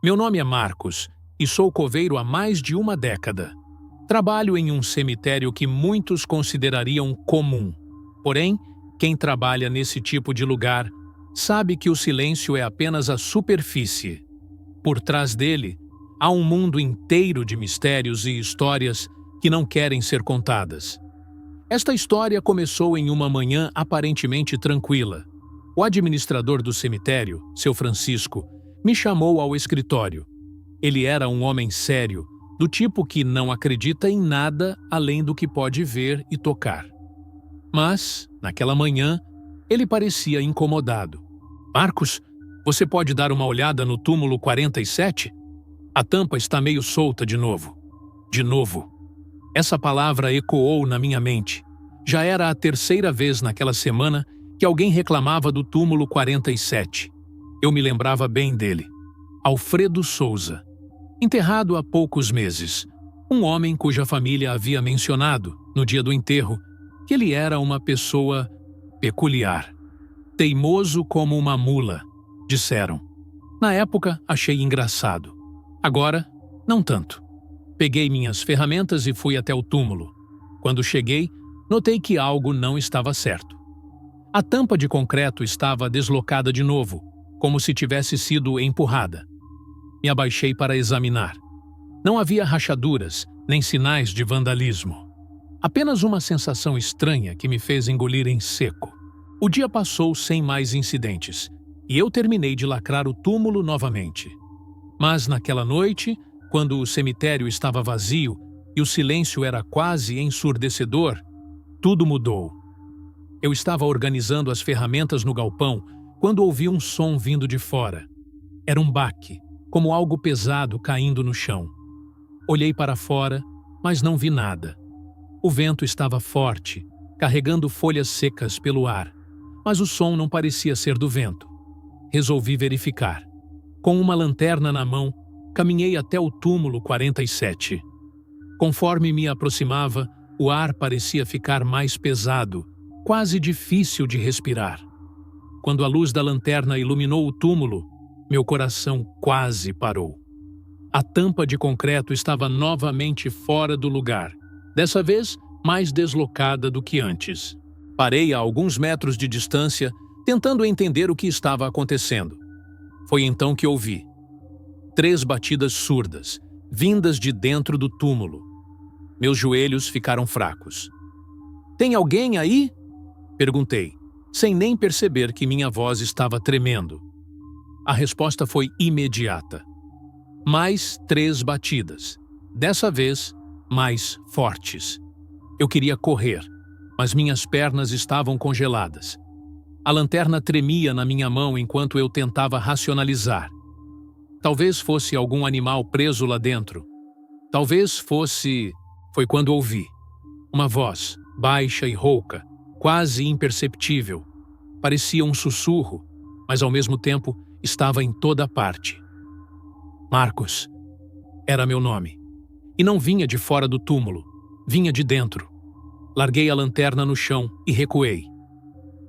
Meu nome é Marcos e sou coveiro há mais de uma década. Trabalho em um cemitério que muitos considerariam comum. Porém, quem trabalha nesse tipo de lugar sabe que o silêncio é apenas a superfície. Por trás dele, há um mundo inteiro de mistérios e histórias que não querem ser contadas. Esta história começou em uma manhã aparentemente tranquila. O administrador do cemitério, seu Francisco, me chamou ao escritório. Ele era um homem sério, do tipo que não acredita em nada além do que pode ver e tocar. Mas, naquela manhã, ele parecia incomodado. Marcos, você pode dar uma olhada no túmulo 47? A tampa está meio solta de novo. De novo. Essa palavra ecoou na minha mente. Já era a terceira vez naquela semana que alguém reclamava do túmulo 47. Eu me lembrava bem dele. Alfredo Souza. Enterrado há poucos meses. Um homem cuja família havia mencionado, no dia do enterro, que ele era uma pessoa peculiar. Teimoso como uma mula, disseram. Na época, achei engraçado. Agora, não tanto. Peguei minhas ferramentas e fui até o túmulo. Quando cheguei, notei que algo não estava certo. A tampa de concreto estava deslocada de novo, como se tivesse sido empurrada. Me abaixei para examinar. Não havia rachaduras, nem sinais de vandalismo. Apenas uma sensação estranha que me fez engolir em seco. O dia passou sem mais incidentes, e eu terminei de lacrar o túmulo novamente. Mas naquela noite, quando o cemitério estava vazio e o silêncio era quase ensurdecedor, tudo mudou. Eu estava organizando as ferramentas no galpão quando ouvi um som vindo de fora. Era um baque, como algo pesado caindo no chão. Olhei para fora, mas não vi nada. O vento estava forte, carregando folhas secas pelo ar, mas o som não parecia ser do vento. Resolvi verificar. Com uma lanterna na mão, caminhei até o túmulo 47. Conforme me aproximava, o ar parecia ficar mais pesado, quase difícil de respirar. Quando a luz da lanterna iluminou o túmulo, meu coração quase parou. A tampa de concreto estava novamente fora do lugar, dessa vez mais deslocada do que antes. Parei a alguns metros de distância, tentando entender o que estava acontecendo. Foi então que ouvi 3 batidas surdas, vindas de dentro do túmulo. Meus joelhos ficaram fracos. "Tem alguém aí?" perguntei, sem nem perceber que minha voz estava tremendo. A resposta foi imediata. Mais 3 batidas, dessa vez mais fortes. Eu queria correr, mas minhas pernas estavam congeladas. A lanterna tremia na minha mão enquanto eu tentava racionalizar. Talvez fosse algum animal preso lá dentro. Talvez fosse... Foi quando ouvi uma voz, baixa e rouca, quase imperceptível. Parecia um sussurro, mas ao mesmo tempo estava em toda parte. Marcos. Era meu nome. E não vinha de fora do túmulo, vinha de dentro. Larguei a lanterna no chão e recuei.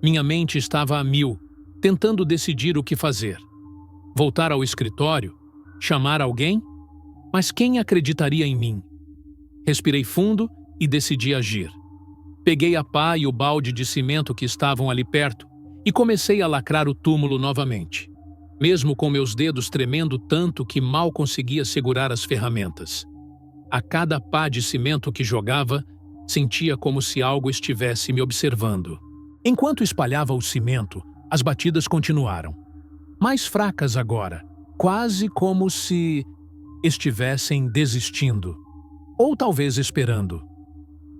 Minha mente estava a mil, tentando decidir o que fazer. Voltar ao escritório? Chamar alguém? Mas quem acreditaria em mim? Respirei fundo e decidi agir. Peguei a pá e o balde de cimento que estavam ali perto e comecei a lacrar o túmulo novamente, mesmo com meus dedos tremendo tanto que mal conseguia segurar as ferramentas. A cada pá de cimento que jogava, sentia como se algo estivesse me observando. Enquanto espalhava o cimento, as batidas continuaram. Mais fracas agora, quase como se estivessem desistindo. Ou talvez esperando.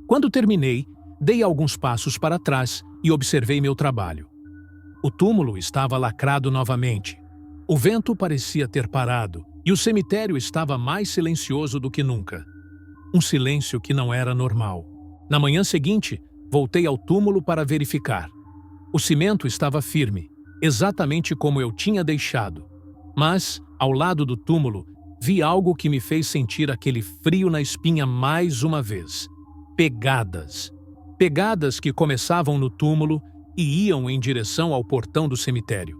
Quando terminei, dei alguns passos para trás e observei meu trabalho. O túmulo estava lacrado novamente. O vento parecia ter parado e o cemitério estava mais silencioso do que nunca. Um silêncio que não era normal. Na manhã seguinte, voltei ao túmulo para verificar. O cimento estava firme, exatamente como eu tinha deixado. Mas, ao lado do túmulo, vi algo que me fez sentir aquele frio na espinha mais uma vez. Pegadas. Pegadas que começavam no túmulo e iam em direção ao portão do cemitério.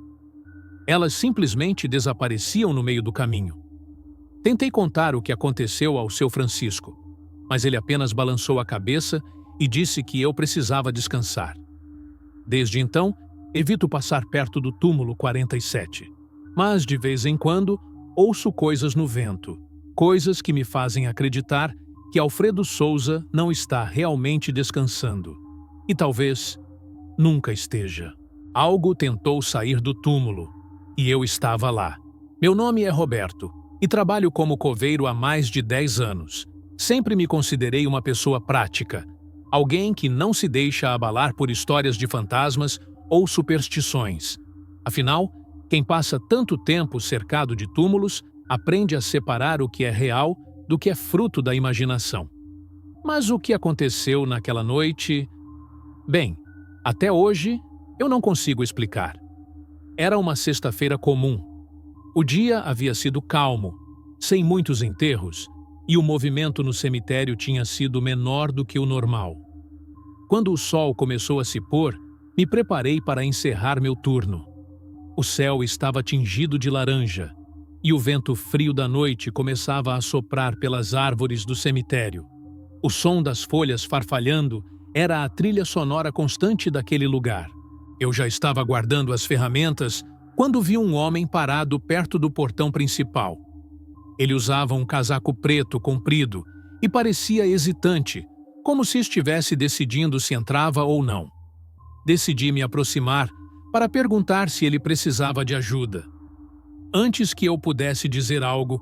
Elas simplesmente desapareciam no meio do caminho. Tentei contar o que aconteceu ao seu Francisco, mas ele apenas balançou a cabeça e disse que eu precisava descansar. Desde então, evito passar perto do túmulo 47, mas de vez em quando ouço coisas no vento, coisas que me fazem acreditar que Alfredo Souza não está realmente descansando. E talvez nunca esteja. Algo tentou sair do túmulo, e eu estava lá. Meu nome é Roberto, e trabalho como coveiro há mais de 10 anos. Sempre me considerei uma pessoa prática, alguém que não se deixa abalar por histórias de fantasmas ou superstições. Afinal, quem passa tanto tempo cercado de túmulos aprende a separar o que é real do que é fruto da imaginação. Mas o que aconteceu naquela noite? Bem, até hoje eu não consigo explicar. Era uma sexta-feira comum. O dia havia sido calmo, sem muitos enterros, e o movimento no cemitério tinha sido menor do que o normal. Quando o sol começou a se pôr, me preparei para encerrar meu turno. O céu estava tingido de laranja, e o vento frio da noite começava a soprar pelas árvores do cemitério. O som das folhas farfalhando era a trilha sonora constante daquele lugar. Eu já estava guardando as ferramentas quando vi um homem parado perto do portão principal. Ele usava um casaco preto comprido e parecia hesitante, como se estivesse decidindo se entrava ou não. Decidi me aproximar para perguntar se ele precisava de ajuda. Antes que eu pudesse dizer algo,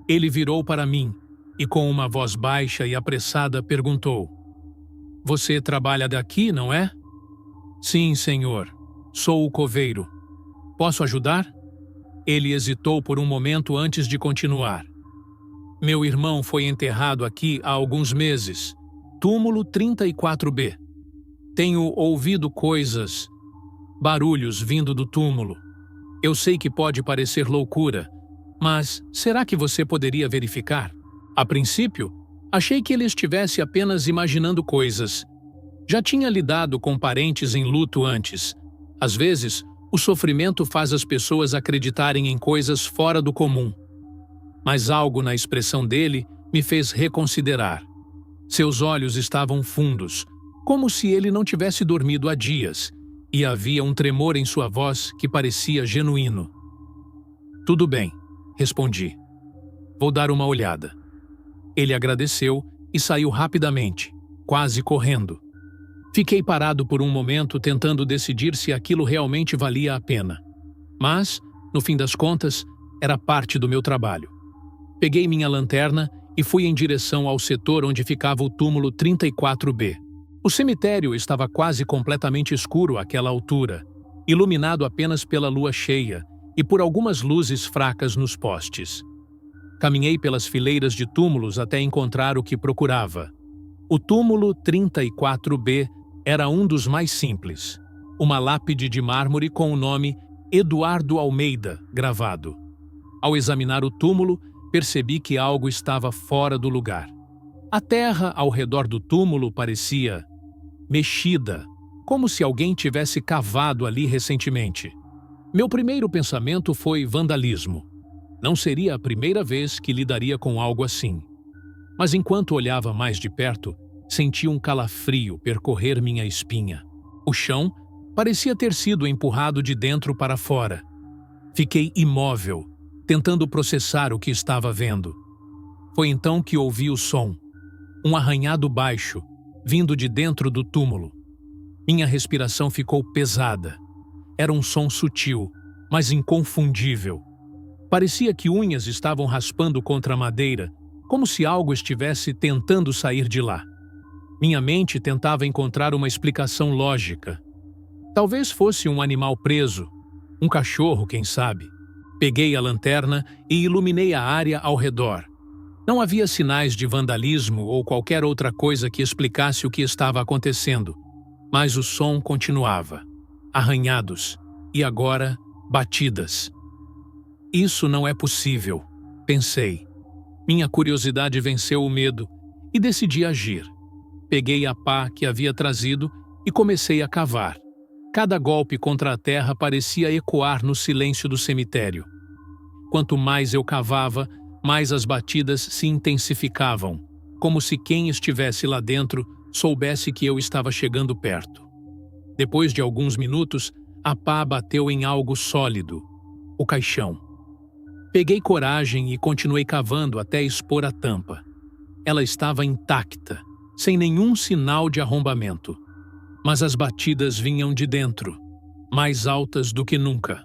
ele virou para mim e, com uma voz baixa e apressada, perguntou: "Você trabalha daqui, não é?" "Sim, senhor. Sou o coveiro. Posso ajudar?" Ele hesitou por um momento antes de continuar. "Meu irmão foi enterrado aqui há alguns meses. Túmulo 34B. Tenho ouvido coisas, barulhos vindo do túmulo. Eu sei que pode parecer loucura, mas será que você poderia verificar?" A princípio, achei que ele estivesse apenas imaginando coisas. Já tinha lidado com parentes em luto antes. Às vezes, o sofrimento faz as pessoas acreditarem em coisas fora do comum. Mas algo na expressão dele me fez reconsiderar. Seus olhos estavam fundos, como se ele não tivesse dormido há dias, e havia um tremor em sua voz que parecia genuíno. "Tudo bem", respondi. "Vou dar uma olhada." Ele agradeceu e saiu rapidamente, quase correndo. Fiquei parado por um momento tentando decidir se aquilo realmente valia a pena. Mas, no fim das contas, era parte do meu trabalho. Peguei minha lanterna e fui em direção ao setor onde ficava o túmulo 34B. O cemitério estava quase completamente escuro àquela altura, iluminado apenas pela lua cheia e por algumas luzes fracas nos postes. Caminhei pelas fileiras de túmulos até encontrar o que procurava. O túmulo 34B era um dos mais simples. Uma lápide de mármore com o nome Eduardo Almeida gravado. Ao examinar o túmulo, percebi que algo estava fora do lugar. A terra ao redor do túmulo parecia mexida, como se alguém tivesse cavado ali recentemente. Meu primeiro pensamento foi vandalismo. Não seria a primeira vez que lidaria com algo assim. Mas enquanto olhava mais de perto, senti um calafrio percorrer minha espinha. O chão parecia ter sido empurrado de dentro para fora. Fiquei imóvel, tentando processar o que estava vendo. Foi então que ouvi o som, um arranhado baixo, vindo de dentro do túmulo. Minha respiração ficou pesada. Era um som sutil, mas inconfundível. Parecia que unhas estavam raspando contra a madeira, como se algo estivesse tentando sair de lá. Minha mente tentava encontrar uma explicação lógica. Talvez fosse um animal preso, um cachorro, quem sabe. Peguei a lanterna e iluminei a área ao redor. Não havia sinais de vandalismo ou qualquer outra coisa que explicasse o que estava acontecendo, mas o som continuava. Arranhados e agora batidas. Isso não é possível, pensei. Minha curiosidade venceu o medo e decidi agir. Peguei a pá que havia trazido e comecei a cavar. Cada golpe contra a terra parecia ecoar no silêncio do cemitério. Quanto mais eu cavava, mais as batidas se intensificavam, como se quem estivesse lá dentro soubesse que eu estava chegando perto. Depois de alguns minutos, a pá bateu em algo sólido, o caixão. Peguei coragem e continuei cavando até expor a tampa. Ela estava intacta, sem nenhum sinal de arrombamento. Mas as batidas vinham de dentro, mais altas do que nunca.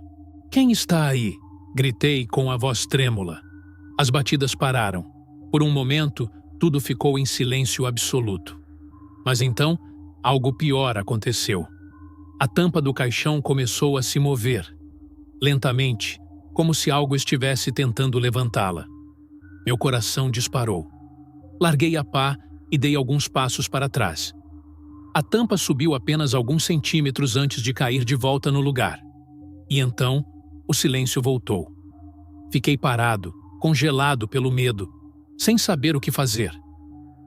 "Quem está aí?" gritei com a voz trêmula. As batidas pararam. Por um momento, tudo ficou em silêncio absoluto. Mas então, algo pior aconteceu. A tampa do caixão começou a se mover, lentamente, como se algo estivesse tentando levantá-la. Meu coração disparou. Larguei a pá e dei alguns passos para trás. A tampa subiu apenas alguns centímetros antes de cair de volta no lugar. E então, o silêncio voltou. Fiquei parado, congelado pelo medo, sem saber o que fazer.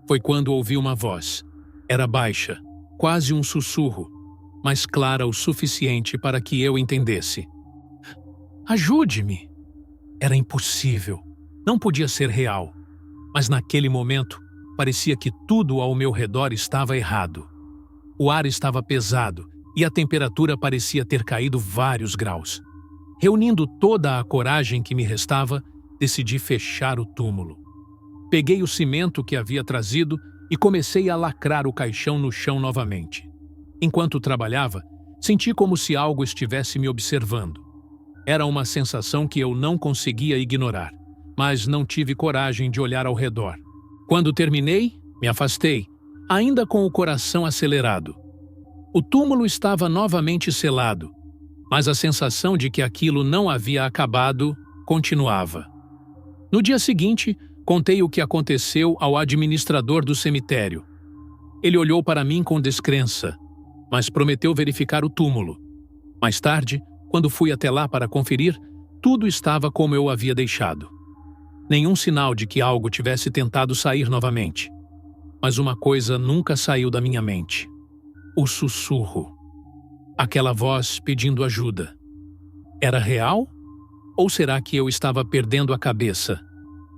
Foi quando ouvi uma voz. Era baixa, quase um sussurro, mas clara o suficiente para que eu entendesse. "Ajude-me!" Era impossível. Não podia ser real. Mas naquele momento, parecia que tudo ao meu redor estava errado. O ar estava pesado e a temperatura parecia ter caído vários graus. Reunindo toda a coragem que me restava, decidi fechar o túmulo. Peguei o cimento que havia trazido e comecei a lacrar o caixão no chão novamente. Enquanto trabalhava, senti como se algo estivesse me observando. Era uma sensação que eu não conseguia ignorar, mas não tive coragem de olhar ao redor. Quando terminei, me afastei, ainda com o coração acelerado. O túmulo estava novamente selado, mas a sensação de que aquilo não havia acabado continuava. No dia seguinte, contei o que aconteceu ao administrador do cemitério. Ele olhou para mim com descrença, mas prometeu verificar o túmulo. Mais tarde, quando fui até lá para conferir, tudo estava como eu havia deixado. Nenhum sinal de que algo tivesse tentado sair novamente. Mas uma coisa nunca saiu da minha mente. O sussurro. Aquela voz pedindo ajuda. Era real? Ou será que eu estava perdendo a cabeça?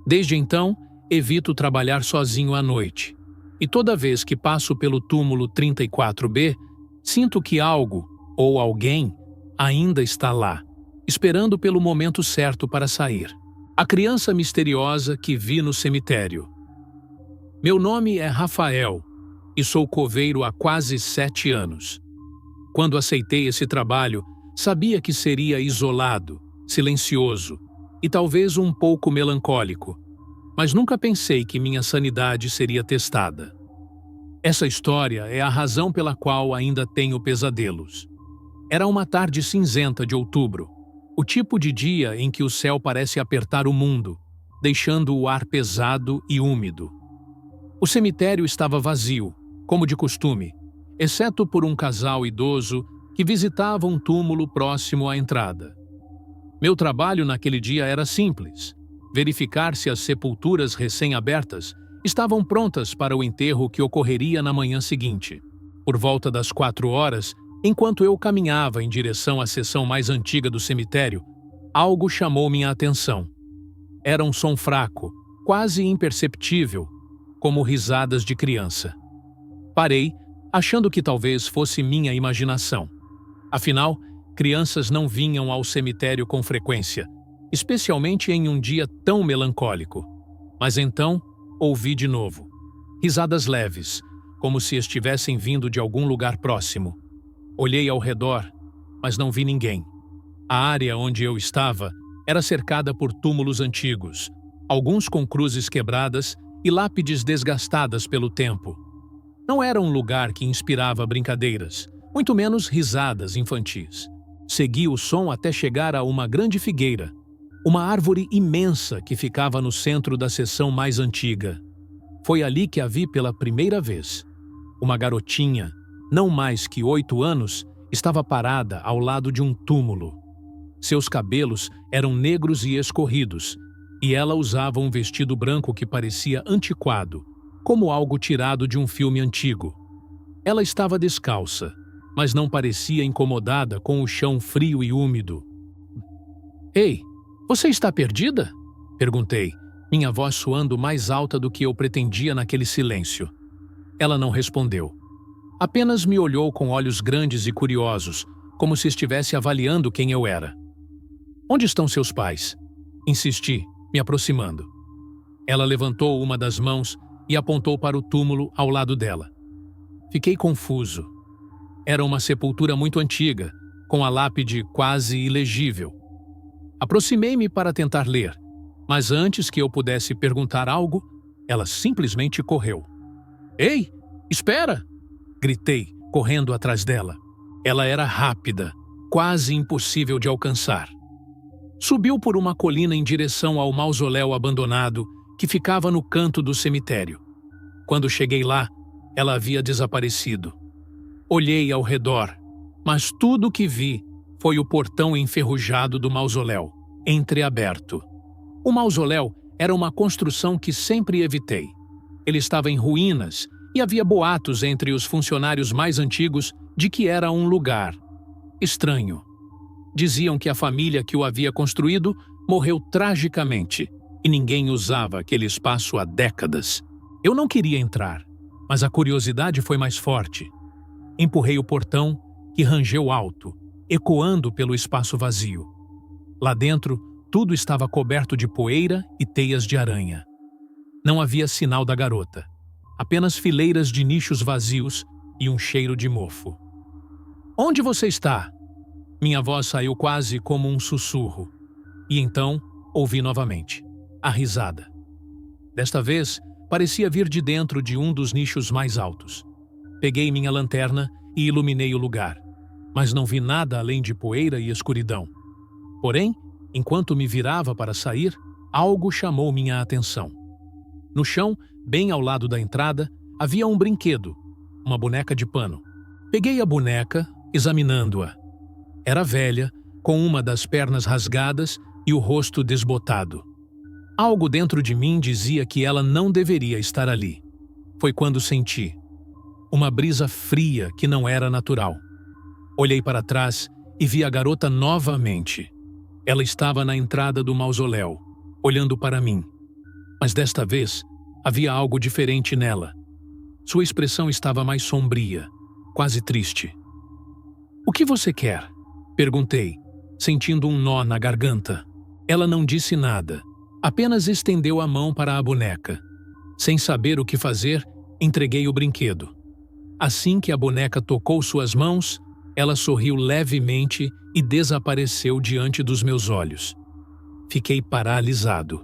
Desde então, evito trabalhar sozinho à noite. E toda vez que passo pelo túmulo 34B, sinto que algo, ou alguém, ainda está lá, esperando pelo momento certo para sair. A criança misteriosa que vi no cemitério. Meu nome é Rafael e sou coveiro há quase 7 anos. Quando aceitei esse trabalho, sabia que seria isolado, silencioso e talvez um pouco melancólico, mas nunca pensei que minha sanidade seria testada. Essa história é a razão pela qual ainda tenho pesadelos. Era uma tarde cinzenta de outubro, o tipo de dia em que o céu parece apertar o mundo, deixando o ar pesado e úmido. O cemitério estava vazio, como de costume, exceto por um casal idoso que visitava um túmulo próximo à entrada. Meu trabalho naquele dia era simples: verificar se as sepulturas recém-abertas estavam prontas para o enterro que ocorreria na manhã seguinte. Por volta das 4 horas, enquanto eu caminhava em direção à seção mais antiga do cemitério, algo chamou minha atenção. Era um som fraco, quase imperceptível, como risadas de criança. Parei, achando que talvez fosse minha imaginação. Afinal, crianças não vinham ao cemitério com frequência, especialmente em um dia tão melancólico. Mas então, ouvi de novo. Risadas leves, como se estivessem vindo de algum lugar próximo. Olhei ao redor, mas não vi ninguém. A área onde eu estava era cercada por túmulos antigos, alguns com cruzes quebradas e lápides desgastadas pelo tempo. Não era um lugar que inspirava brincadeiras, muito menos risadas infantis. Segui o som até chegar a uma grande figueira, uma árvore imensa que ficava no centro da seção mais antiga. Foi ali que a vi pela primeira vez. Uma garotinha, não mais que 8 anos, estava parada ao lado de um túmulo. Seus cabelos eram negros e escorridos, e ela usava um vestido branco que parecia antiquado, como algo tirado de um filme antigo. Ela estava descalça, mas não parecia incomodada com o chão frio e úmido. "Ei, você está perdida?" perguntei, minha voz soando mais alta do que eu pretendia naquele silêncio. Ela não respondeu. Apenas me olhou com olhos grandes e curiosos, como se estivesse avaliando quem eu era. Onde estão seus pais? Insisti, me aproximando. Ela levantou uma das mãos e apontou para o túmulo ao lado dela. Fiquei confuso. Era uma sepultura muito antiga, com a lápide quase ilegível. Aproximei-me para tentar ler, mas antes que eu pudesse perguntar algo, ela simplesmente correu. Ei, espera! Gritei, correndo atrás dela. Ela era rápida, quase impossível de alcançar. Subiu por uma colina em direção ao mausoléu abandonado que ficava no canto do cemitério. Quando cheguei lá, ela havia desaparecido. Olhei ao redor, mas tudo o que vi foi o portão enferrujado do mausoléu, entreaberto. O mausoléu era uma construção que sempre evitei. Ele estava em ruínas e havia boatos entre os funcionários mais antigos de que era um lugar estranho. Diziam que a família que o havia construído morreu tragicamente e ninguém usava aquele espaço há décadas. Eu não queria entrar, mas a curiosidade foi mais forte. Empurrei o portão, que rangeu alto, ecoando pelo espaço vazio. Lá dentro, tudo estava coberto de poeira e teias de aranha. Não havia sinal da garota, apenas fileiras de nichos vazios e um cheiro de mofo. Onde você está? Minha voz saiu quase como um sussurro. E então, ouvi novamente. A risada. Desta vez, parecia vir de dentro de um dos nichos mais altos. Peguei minha lanterna e iluminei o lugar, mas não vi nada além de poeira e escuridão. Porém, enquanto me virava para sair, algo chamou minha atenção. No chão, bem ao lado da entrada, havia um brinquedo, uma boneca de pano. Peguei a boneca, examinando-a. Era velha, com uma das pernas rasgadas e o rosto desbotado. Algo dentro de mim dizia que ela não deveria estar ali. Foi quando senti uma brisa fria que não era natural. Olhei para trás e vi a garota novamente. Ela estava na entrada do mausoléu, olhando para mim. Mas desta vez, havia algo diferente nela. Sua expressão estava mais sombria, quase triste. O que você quer? Perguntei, sentindo um nó na garganta. Ela não disse nada, apenas estendeu a mão para a boneca. Sem saber o que fazer, entreguei o brinquedo. Assim que a boneca tocou suas mãos, ela sorriu levemente e desapareceu diante dos meus olhos. Fiquei paralisado.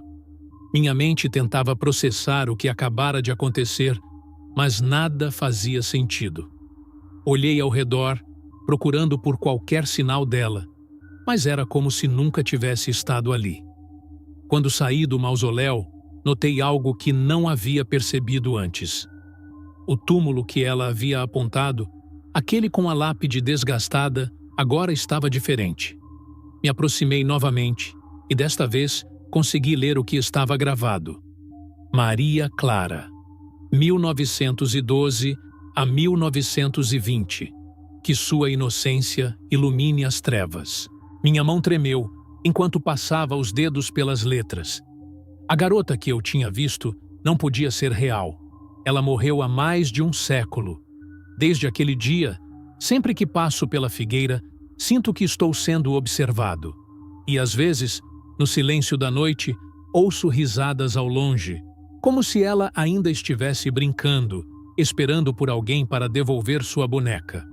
Minha mente tentava processar o que acabara de acontecer, mas nada fazia sentido. Olhei ao redor, procurando por qualquer sinal dela, mas era como se nunca tivesse estado ali. Quando saí do mausoléu, notei algo que não havia percebido antes. O túmulo que ela havia apontado, aquele com a lápide desgastada, agora estava diferente. Me aproximei novamente e desta vez consegui ler o que estava gravado. Maria Clara, 1912 a 1920. Que sua inocência ilumine as trevas. Minha mão tremeu enquanto passava os dedos pelas letras. A garota que eu tinha visto não podia ser real. Ela morreu há mais de um século. Desde aquele dia, sempre que passo pela figueira, sinto que estou sendo observado. E às vezes, no silêncio da noite, ouço risadas ao longe, como se ela ainda estivesse brincando, esperando por alguém para devolver sua boneca.